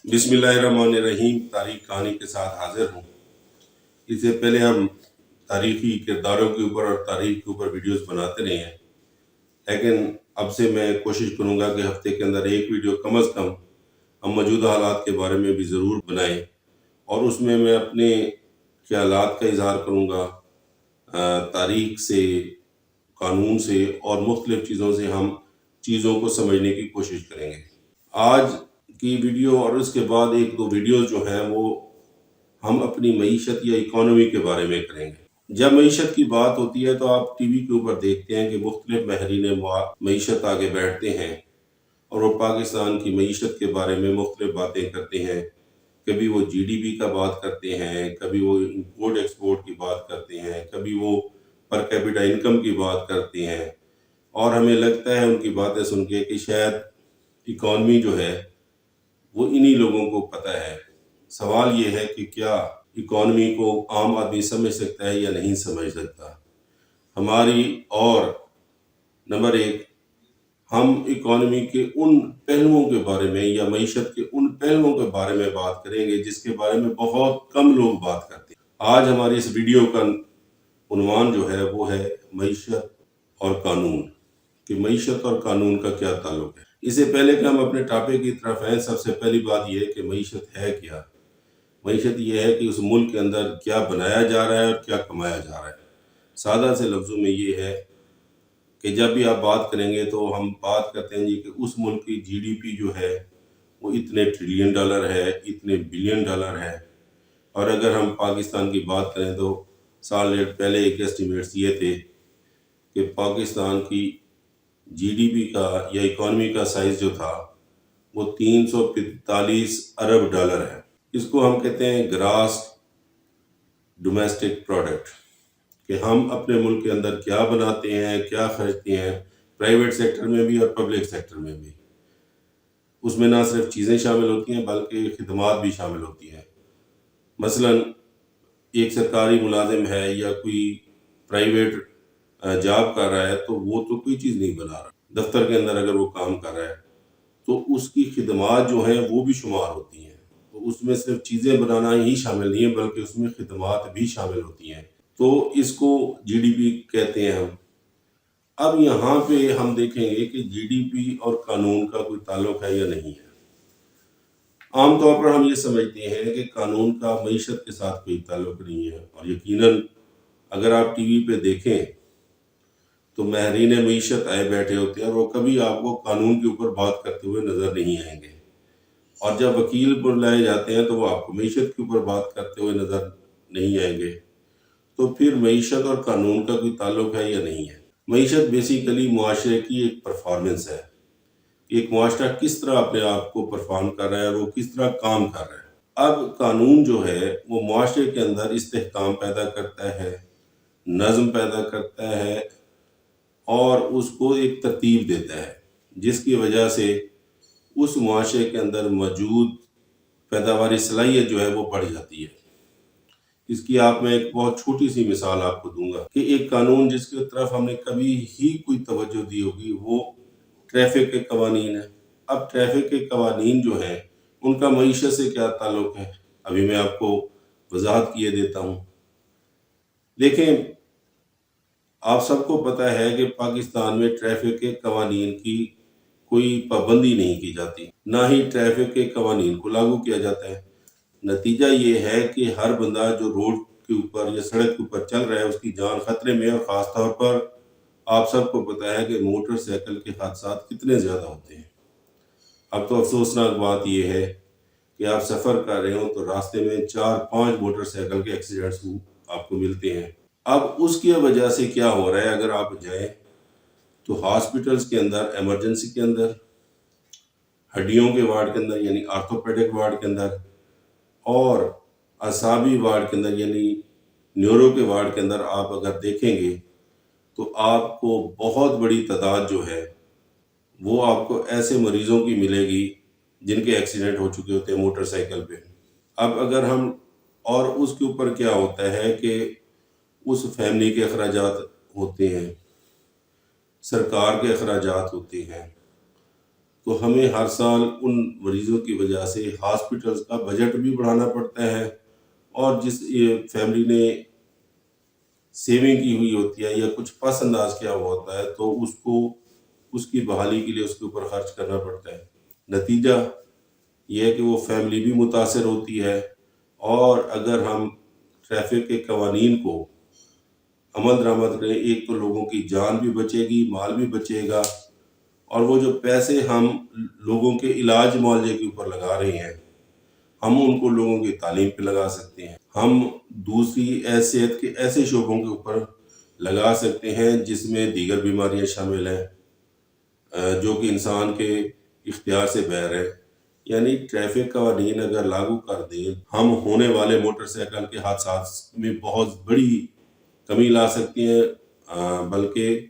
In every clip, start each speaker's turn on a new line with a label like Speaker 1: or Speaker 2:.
Speaker 1: बिस्मिल्लाहिर्रहमानिर्रहीम। तारीख कहानी के साथ हाजिर हूँ। इससे पहले हम तारीखी किरदारों के ऊपर और तारीख के ऊपर वीडियोस बनाते रहे हैं, लेकिन अब से मैं कोशिश करूँगा कि हफ्ते के अंदर एक वीडियो कम अज़ कम हम मौजूदा हालात के बारे में भी ज़रूर बनाएं और उसमें मैं अपने ख्यालात का इजहार करूँगा। तारीख से, कानून से और मुख्तलिफ़ चीज़ों से हम चीज़ों को समझने की कोशिश करेंगे। आज की वीडियो और उसके बाद एक दो वीडियोस जो हैं वो हम अपनी मईशत या इकॉनमी के बारे में करेंगे। जब मईशत की बात होती है तो आप टीवी के ऊपर देखते हैं कि मुख्तलिफ माहिरीन मईशत आगे बैठते हैं और वो पाकिस्तान की मईशत के बारे में मुख्तलिफ बातें करते हैं। कभी वो GDP का बात करते हैं, कभी वो इंपोर्ट एक्सपोर्ट की बात करते हैं, कभी वो पर कैपिटा इनकम की बात करते हैं और हमें लगता है उनकी बातें सुन के कि शायद इकॉनमी जो है वो इन्हीं लोगों को पता है। सवाल ये है कि क्या इकॉनमी को आम आदमी समझ सकता है या नहीं समझ सकता। हमारी और नंबर एक, हम इकॉनमी के उन पहलुओं के बारे में या मईशत के उन पहलुओं के बारे में बात करेंगे जिसके बारे में बहुत कम लोग बात करते हैं। आज हमारी इस वीडियो का उन्वान जो है वो है मईशत और कानून, कि मईशत और कानून का क्या ताल्लुक है। इससे पहले कि हम अपने टॉपिक की तरफ आए, सबसे पहली बात यह है कि मईशत है क्या। मईशत ये है कि उस मुल्क के अंदर क्या बनाया जा रहा है और क्या कमाया जा रहा है। सादा से लफ्ज़ों में ये है कि जब भी आप बात करेंगे तो हम बात करते हैं जी कि उस मुल्क की GDP जो है वो इतने ट्रिलियन डॉलर है, इतने बिलियन डॉलर है। और अगर हम पाकिस्तान की बात करें तो साल डेढ़ पहले एक एस्टिमेट्स ये थे कि पाकिस्तान की GDP का या इकॉनमी का साइज़ जो था वो 345 अरब डॉलर है। इसको हम कहते हैं ग्रास डोमेस्टिक प्रोडक्ट, कि हम अपने मुल्क के अंदर क्या बनाते हैं, क्या खर्चते हैं, प्राइवेट सेक्टर में भी और पब्लिक सेक्टर में भी। उसमें ना सिर्फ चीज़ें शामिल होती हैं बल्कि खिदमात भी शामिल होती हैं। मसलन एक सरकारी मुलाजिम है या कोई प्राइवेट जॉब कर रहा है तो वो तो कोई चीज़ नहीं बना रहा। दफ्तर के अंदर अगर वो काम कर रहा है तो उसकी खिदमात जो हैं वो भी शुमार होती हैं। तो उसमें सिर्फ चीज़ें बनाना ही शामिल नहीं है बल्कि उसमें खिदमात भी शामिल होती हैं। तो इसको GDP कहते हैं हम। अब यहाँ पे हम देखेंगे कि GDP और कानून का कोई ताल्लुक है या नहीं है। आमतौर पर हम ये समझते हैं कि कानून का मईशत के साथ कोई ताल्लुक नहीं है, और यकीनन अगर आप टीवी पे देखें तो माहिरीन मईशत आए बैठे होते हैं और वो कभी आपको कानून के ऊपर बात करते हुए नज़र नहीं आएंगे। और जब वकील बुलाए जाते हैं तो वो आपको मईशत के ऊपर बात करते हुए नज़र नहीं आएंगे। तो फिर मईशत और कानून का कोई ताल्लुक है या नहीं है। मईशत बेसिकली मुआशरे की एक परफॉर्मेंस है। एक मुआशरा किस तरह अपने आप को परफॉर्म कर रहा है और वो किस तरह काम कर रहा है। अब कानून जो है वो मुआशरे के अंदर इस्तेहकाम पैदा करता है, नज़म पैदा करता है और उसको एक तरतीब देता है, जिसकी वजह से उस मुआशरे के अंदर मौजूद पैदावारी सलाहियत जो है वो बढ़ जाती है। इसकी मैं एक बहुत छोटी सी मिसाल आपको दूंगा कि एक कानून जिसकी तरफ हमने कभी ही कोई तवज्जो दी होगी वो ट्रैफिक के कवानीन है। अब ट्रैफिक के कवानीन जो हैं उनका मईशत से क्या ताल्लुक है, अभी मैं आपको वजाहत किए देता हूँ। देखें, आप सबको पता है कि पाकिस्तान में ट्रैफिक के कवानीन की कोई पाबंदी नहीं की जाती, ना ही ट्रैफिक के कवानीन को लागू किया जाता है। नतीजा ये है कि हर बंदा जो रोड के ऊपर या सड़क के ऊपर चल रहा है उसकी जान खतरे में है। और ख़ास तौर पर आप सबको पता है कि मोटरसाइकिल के हादसात कितने ज़्यादा होते हैं। अब तो अफसोसनाक बात यह है कि आप सफ़र कर रहे हो तो रास्ते में 4-5 मोटरसाइकिल के एक्सीडेंट्स आपको मिलते हैं। अब उसकी वजह से क्या हो रहा है, अगर आप जाएं तो हॉस्पिटल्स के अंदर, एमरजेंसी के अंदर, हड्डियों के वार्ड के अंदर यानी आर्थोपेडिक वार्ड के अंदर और असाबी वार्ड के अंदर यानी न्यूरो के वार्ड के अंदर आप अगर देखेंगे तो आपको बहुत बड़ी तादाद जो है वो आपको ऐसे मरीज़ों की मिलेगी जिनके एक्सीडेंट हो चुके होते हैं मोटरसाइकिल पे। अब अगर हम और उसके ऊपर क्या होता है कि उस फैमिली के अखराजात होते हैं, सरकार के अखराजात होते हैं, تو ہمیں ہر سال ان مریضوں کی وجہ سے ہاسپٹلز کا بجٹ بھی بڑھانا پڑتا ہے، اور جس فیملی نے سیونگ کی ہوئی ہوتی ہے یا کچھ پس انداز کیا ہوا ہوتا ہے تو اس کو اس کی بحالی کے لیے اس کے اوپر خرچ کرنا پڑتا ہے۔ نتیجہ یہ ہے کہ وہ فیملی بھی متاثر ہوتی ہے، اور اگر ہم ٹریفک کے قوانین کو عمل درآمد کریں، ایک تو لوگوں کی جان بھی بچے گی، مال بھی بچے گا، اور وہ جو پیسے ہم لوگوں کے علاج معالجے کے اوپر لگا رہے ہیں ہم ان کو لوگوں کی تعلیم پہ لگا سکتے ہیں، ہم دوسری صحت کے ایسے شعبوں کے اوپر لگا سکتے ہیں جس میں دیگر بیماریاں شامل ہیں جو کہ انسان کے اختیار سے باہر ہے۔ یعنی ٹریفک قوانین اگر لاگو کر دیں، ہم ہونے والے موٹر سائیکل کے حادثات میں بہت بڑی کمی لا سکتے ہیں، بلکہ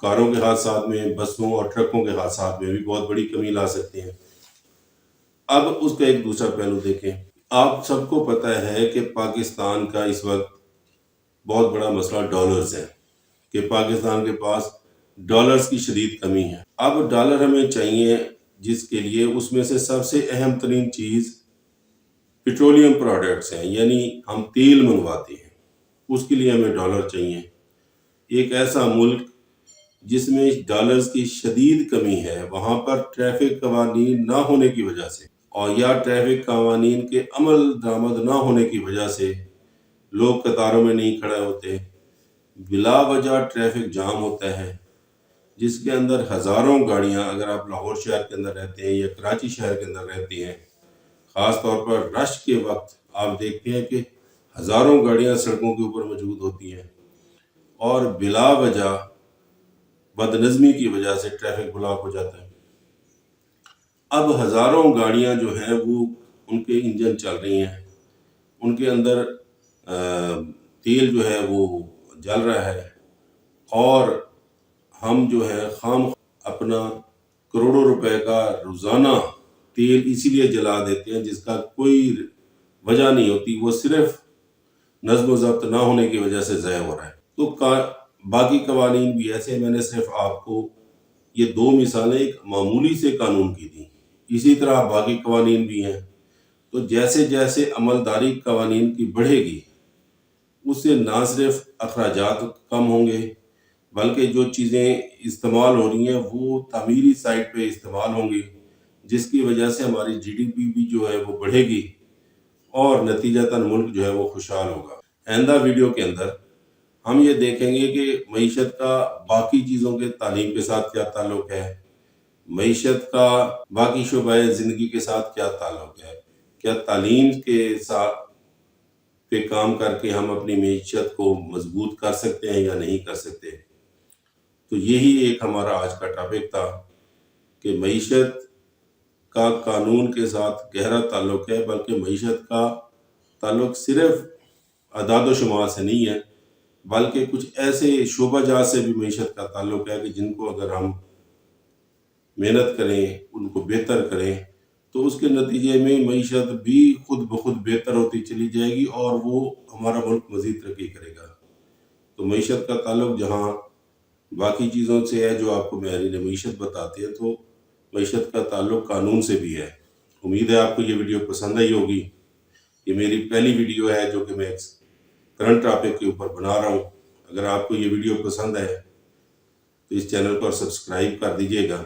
Speaker 1: کاروں کے حادثات میں، بسوں اور ٹرکوں کے حادثات میں بھی بہت بڑی کمی لا سکتے ہیں۔ اب اس کا ایک دوسرا پہلو دیکھیں، آپ سب کو پتہ ہے کہ پاکستان کا اس وقت بہت بڑا مسئلہ ڈالرز ہے، کہ پاکستان کے پاس ڈالرز کی شدید کمی ہے۔ اب ڈالر ہمیں چاہیے جس کے لیے اس میں سے سب سے اہم ترین چیز پیٹرولیم پروڈکٹس ہیں، یعنی ہم تیل منگواتے ہیں، اس کے لیے ہمیں ڈالر چاہیے۔ ایک ایسا ملک جس میں ڈالرز کی شدید کمی ہے، وہاں پر ٹریفک قوانین نہ ہونے کی وجہ سے اور یا ٹریفک قوانین کے عمل درآمد نہ ہونے کی وجہ سے لوگ قطاروں میں نہیں کھڑے ہوتے، بلا وجہ ٹریفک جام ہوتا ہے، جس کے اندر ہزاروں گاڑیاں، اگر آپ لاہور شہر کے اندر رہتے ہیں یا کراچی شہر کے اندر رہتے ہیں، خاص طور پر رش کے وقت آپ دیکھتے ہیں کہ ہزاروں گاڑیاں سڑکوں کے اوپر موجود ہوتی ہیں، اور بلا وجہ بد نظمی کی وجہ سے ٹریفک بلاک ہو جاتا ہے۔ اب ہزاروں گاڑیاں جو ہیں وہ ان کے انجن چل رہی ہیں، ان کے اندر تیل جو ہے وہ جل رہا ہے، اور ہم جو ہے خام اپنا کروڑوں روپے کا روزانہ تیل اسی لیے جلا دیتے ہیں جس کا کوئی وجہ نہیں ہوتی، وہ صرف نظم و ضبط نہ ہونے کی وجہ سے ضائع ہو رہا ہے۔ تو باقی قوانین بھی ایسے، میں نے صرف آپ کو یہ دو مثالیں ایک معمولی سے قانون کی دیں، اسی طرح باقی قوانین بھی ہیں۔ تو جیسے جیسے عملداری قوانین کی بڑھے گی، اس سے نہ صرف اخراجات کم ہوں گے، بلکہ جو چیزیں استعمال ہو رہی ہیں وہ تعمیری سائٹ پہ استعمال ہوں گی، جس کی وجہ سے ہماری جی ڈی پی بھی جو ہے وہ بڑھے گی، اور نتیجتاً ملک جو ہے وہ خوشحال ہوگا۔ آئندہ ویڈیو کے اندر ہم یہ دیکھیں گے کہ معیشت کا باقی چیزوں کے تعلیم کے ساتھ کیا تعلق ہے، معیشت کا باقی شعبۂ زندگی کے ساتھ کیا تعلق ہے، کیا تعلیم کے ساتھ پہ کام کر کے ہم اپنی معیشت کو مضبوط کر سکتے ہیں یا نہیں کر سکتے۔ تو یہی ایک ہمارا آج کا ٹاپک تھا کہ معیشت کا قانون کے ساتھ گہرا تعلق ہے، بلکہ معیشت کا تعلق صرف اعداد و شمار سے نہیں ہے، بلکہ کچھ ایسے شعبہ جات سے بھی معیشت کا تعلق ہے کہ جن کو اگر ہم محنت کریں، ان کو بہتر کریں، تو اس کے نتیجے میں معیشت بھی خود بخود بہتر ہوتی چلی جائے گی، اور وہ ہمارا ملک مزید ترقی کرے گا۔ تو معیشت کا تعلق جہاں باقی چیزوں سے ہے جو آپ کو معیارین معیشت بتاتے ہیں، تو معیشت کا تعلق قانون سے بھی ہے۔ امید ہے آپ کو یہ ویڈیو پسند آئی ہوگی۔ یہ میری پہلی ویڈیو ہے جو کہ میں کرنٹ ٹاپک کے اوپر بنا رہا ہوں۔ اگر آپ کو یہ ویڈیو پسند ہے تو اس چینل پر سبسکرائب کر دیجئے گا،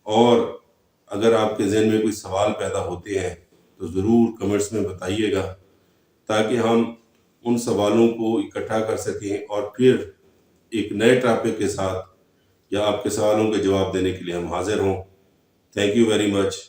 Speaker 1: اور اگر آپ کے ذہن میں کوئی سوال پیدا ہوتے ہیں تو ضرور کمنٹس میں بتائیے گا، تاکہ ہم ان سوالوں کو اکٹھا کر سکیں اور پھر ایک نئے ٹاپک کے ساتھ یا آپ کے سوالوں کے جواب دینے کے لیے ہم حاضر ہوں۔ Thank you very much.